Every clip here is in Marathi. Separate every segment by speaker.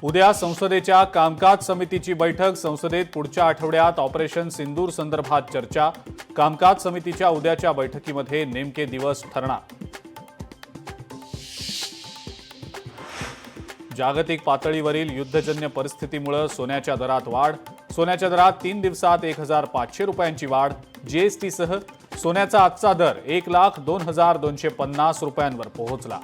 Speaker 1: उद्या संसदेच्या कामकाज समितीची बैठक। संसदेत पुढच्या आठवड्यात ऑपरेशन सिंदूर संदर्भात चर्चा। कामकाज समितीच्या उद्याच्या बैठकीमध्ये नेमके दिवस ठरणार। जागतिक पातळीवरील युद्धजन्य परिस्थितीमुळे सोन्याच्या दरात वाढ। सोन्याच्या दरात 3 दिवसात 1500 रुपयांची वाढ। जीएसटीसह सोन्याचा आजचा दर 1,02,250 रुपयांवर पोहोचला।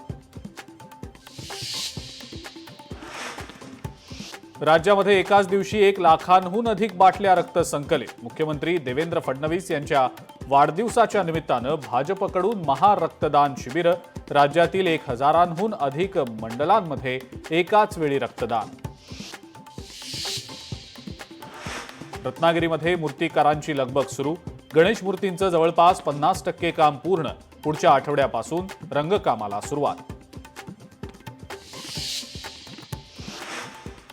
Speaker 1: राज्यामध्ये एकाच दिवशी 1 लाखांहून अधिक बाटल्या रक्त संकलित। मुख्यमंत्री देवेंद्र फडणवीस यांच्या वाढदिवसाच्या निमित्तानं भाजपकडून महारक्तदान शिबिर। राज्यातील 1000हून अधिक मंडलांमध्ये एकाच वेळी रक्तदान। रत्नागिरीमध्ये मूर्तिकारांची लगबग सुरू। गणेश मूर्तींचं जवळपास 50% काम पूर्ण। पुढच्या आठवड्यापासून रंगकामाला सुरुवात।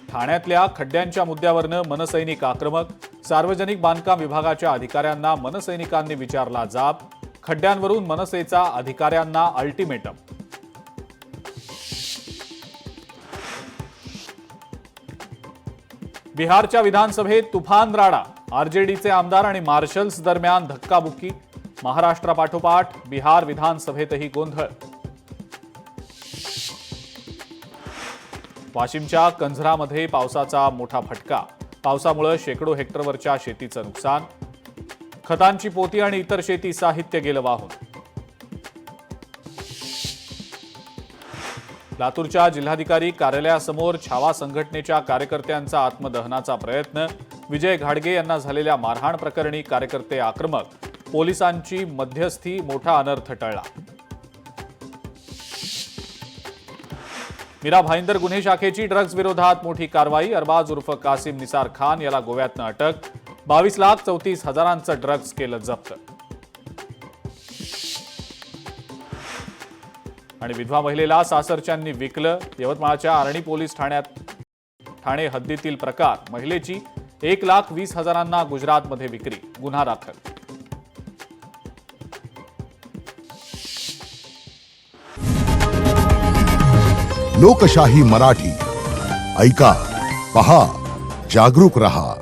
Speaker 1: ठाण्यातल्या खड्ड्यांच्या मुद्द्यावरनं मनसैनिक आक्रमक। सार्वजनिक बांधकाम विभागाच्या अधिकाऱ्यांना मनसैनिकांनी विचारला जाब। खड्ड्यांवरून मनसेचा अधिकाऱ्यांना अल्टिमेटम। बिहारच्या विधानसभेत तुफान राडा। आरजेडीचे आमदार आणि मार्शल्स दरम्यान धक्काबुक्की। महाराष्ट्रापाठोपाठ बिहार विधानसभेतही गोंधळ। वाशिमच्या कंझरामध्ये पावसाचा मोठा फटका। पावसामुळे शेकडो हेक्टरवरच्या शेतीचं नुकसान। खतांची पोती आणि इतर शेती साहित्य गेलं वाहून। लातूरच्या जिल्हाधिकारी कार्यालयासमोर छावा संघटनेच्या कार्यकर्त्यांचा आत्मदहनाचा प्रयत्न। विजय घाडगे यांना झालेल्या मारहाण प्रकरणी कार्यकर्ते आक्रमक। पोलिसांची मध्यस्थी मोठा अनर्थ टळला। मीरा भाईंदर गुन्हे शाखेची ड्रग्ज विरोधात मोठी कारवाई। अरबाज उर्फ कासिम निसार खान याला गोव्यातनं अटक। 22,34,000चं ड्रग्ज केलं जप्त। आणि विधवा महिलेला सासरच्यांनी विकलं। यवतमाळच्या आर्णी पोलीस ठाणे हद्दीतील प्रकार। महिलेची 1,20,000 गुजरातमध्ये विक्री। गुन्हा दाखल।
Speaker 2: लोकशाही मराठी ऐका, पहा, जागरूक रहा।